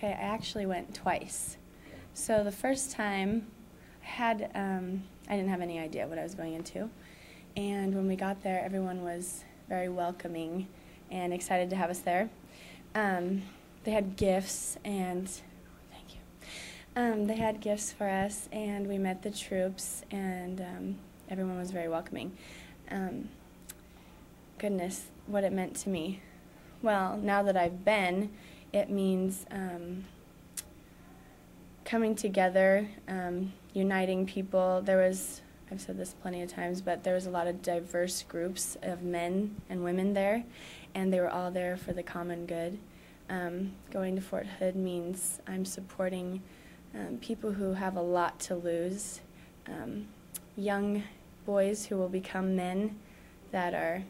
Okay, I actually went twice. So the first time, I didn't have any idea what I was going into. And when we got there, everyone was very welcoming and excited to have us there. They had gifts and, thank you. They had gifts for us, and we met the troops, and everyone was very welcoming. Goodness, what it meant to me. Well, now that I've been, it means coming together, uniting people. I've said this plenty of times, but there was a lot of diverse groups of men and women there, and they were all there for the common good. Going to Fort Hood means I'm supporting people who have a lot to lose, young boys who will become men that are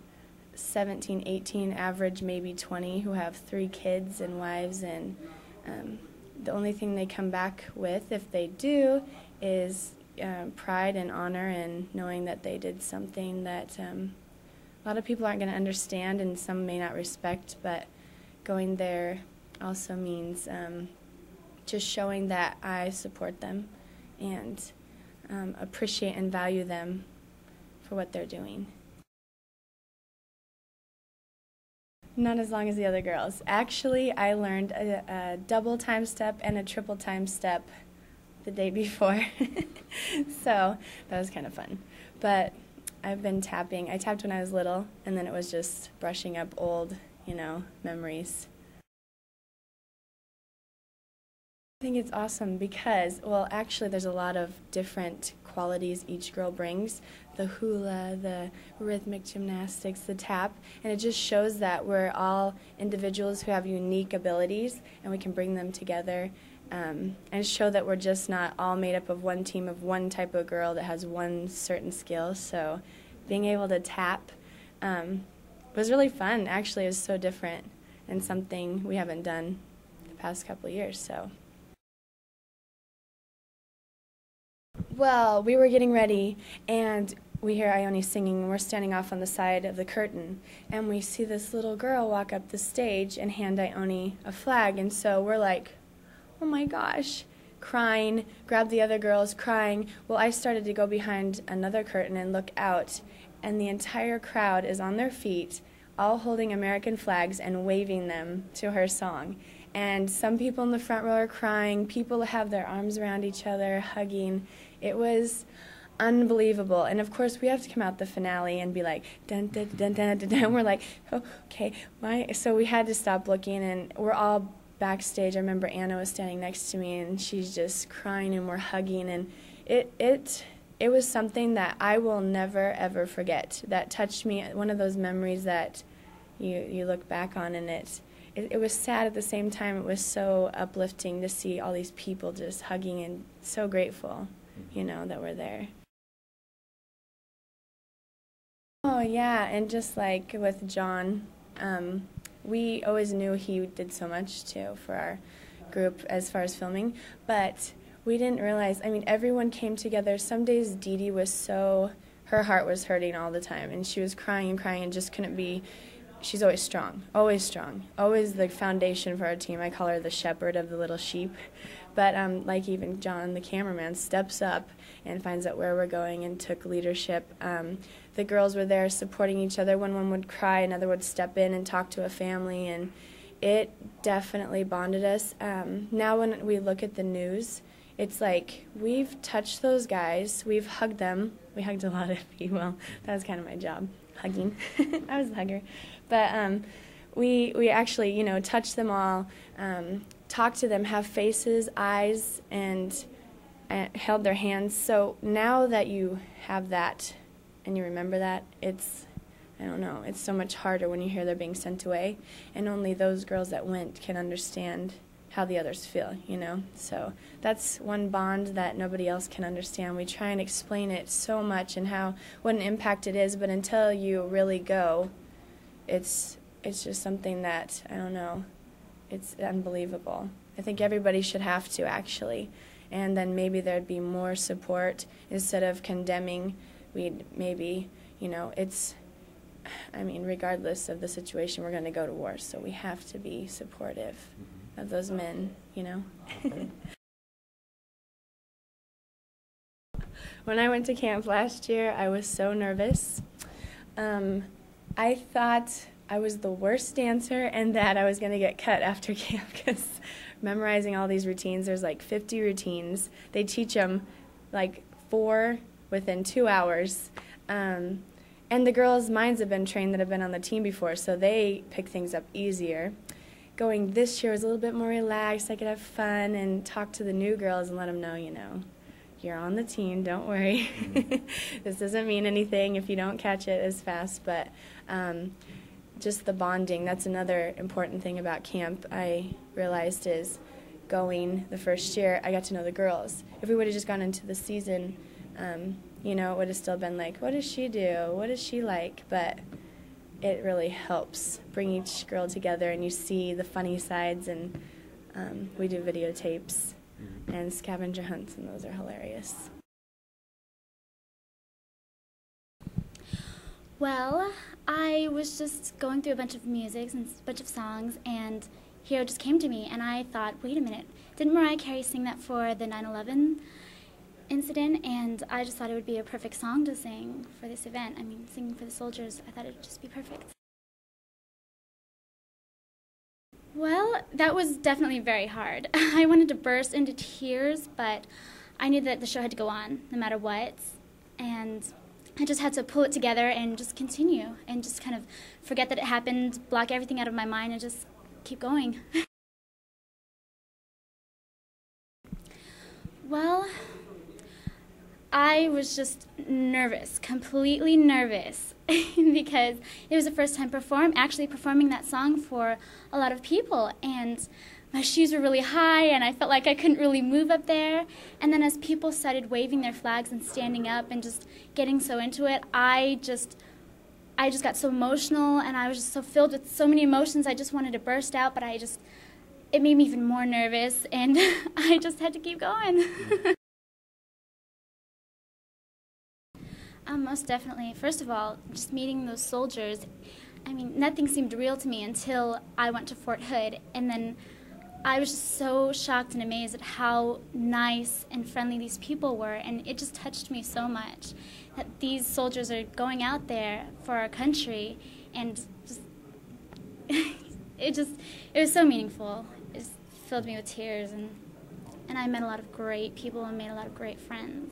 17, 18, average maybe 20, who have 3 kids and wives, and the only thing they come back with, if they do, is pride and honor and knowing that they did something that a lot of people aren't going to understand and some may not respect, but going there also means just showing that I support them and appreciate and value them for what they're doing. Not as long as the other girls. Actually, I learned a double time step and a triple time step the day before, so that was kind of fun. But I've been tapping. I tapped when I was little, and then it was just brushing up old, memories. I think it's awesome because, well, actually there's a lot of different qualities each girl brings. The hula, the rhythmic gymnastics, the tap, and it just shows that we're all individuals who have unique abilities and we can bring them together and show that we're just not all made up of one team of one type of girl that has one certain skill. So being able to tap was really fun. Actually, it was so different and something we haven't done the past couple of years. So. Well, we were getting ready, and we hear Ione singing, and we're standing off on the side of the curtain, and we see this little girl walk up the stage and hand Ione a flag, and so we're like, oh my gosh, crying, grab the other girls, crying. Well, I started to go behind another curtain and look out, and the entire crowd is on their feet, all holding American flags and waving them to her song. And some people in the front row are crying, people have their arms around each other, hugging. It was unbelievable. And of course, we have to come out the finale and be like, dun dun dun dun dun dun. We're like, oh, okay, so we had to stop looking, and we're all backstage. I remember Anna was standing next to me, and she's just crying, and we're hugging, and it was something that I will never ever forget. That touched me. One of those memories that you look back on, and it was sad at the same time. It was so uplifting to see all these people just hugging and so grateful, that we're there. Oh, yeah, and just like with John, we always knew he did so much, too, for our group as far as filming, but we didn't realize, everyone came together. Some days Dee Dee was her heart was hurting all the time, and she was crying and crying and just couldn't be. She's always strong, always the foundation for our team. I call her the shepherd of the little sheep. But like even John, the cameraman, steps up and finds out where we're going and took leadership. The girls were there supporting each other. When one would cry, another would step in and talk to a family, and it definitely bonded us. Now when we look at the news, it's like we've touched those guys, we've hugged them. We hugged a lot of people. That was kind of my job, hugging. I was a hugger. But we actually, touch them all, talk to them, have faces, eyes, and held their hands. So now that you have that and you remember that, it's so much harder when you hear they're being sent away. And only those girls that went can understand how the others feel, So that's one bond that nobody else can understand. We try and explain it so much and what an impact it is, but until you really go, it's just something that, it's unbelievable. I think everybody should have to, actually, and then maybe there'd be more support instead of condemning. We'd maybe, regardless of the situation, we're going to go to war, so we have to be supportive. Mm-hmm. of those men, you know. When I went to camp last year, I was so nervous. I thought I was the worst dancer and that I was going to get cut after camp because memorizing all these routines, there's like 50 routines. They teach them like 4 within 2 hours. And the girls' minds have been trained that have been on the team before, so they pick things up easier. Going this year was a little bit more relaxed. I could have fun and talk to the new girls and let them know, you know, you're on the team, don't worry. This doesn't mean anything if you don't catch it as fast, but just the bonding, that's another important thing about camp I realized is going the first year, I got to know the girls. If we would have just gone into the season, you know, it would have still been like, what does she do? What is she like? But it really helps bring each girl together and you see the funny sides, and we do videotapes and scavenger hunts, and those are hilarious. Well, I was just going through a bunch of music and a bunch of songs, and Hero just came to me, and I thought, wait a minute, didn't Mariah Carey sing that for the 9/11 incident? And I just thought it would be a perfect song to sing for this event. I mean, singing for the soldiers, I thought it would just be perfect. Well, that was definitely very hard. I wanted to burst into tears, but I knew that the show had to go on no matter what, and I just had to pull it together and just continue and just kind of forget that it happened, block everything out of my mind, and just keep going. Well, I was just nervous, completely nervous, because it was the first time actually performing that song for a lot of people, and my shoes were really high, and I felt like I couldn't really move up there. And then as people started waving their flags and standing up and just getting so into it, I just got so emotional, and I was just so filled with so many emotions. I just wanted to burst out, but it made me even more nervous, and I just had to keep going. Most definitely. First of all, just meeting those soldiers, I mean, nothing seemed real to me until I went to Fort Hood, and then I was just so shocked and amazed at how nice and friendly these people were, and it just touched me so much that these soldiers are going out there for our country, and just it was so meaningful. It just filled me with tears, and I met a lot of great people and made a lot of great friends.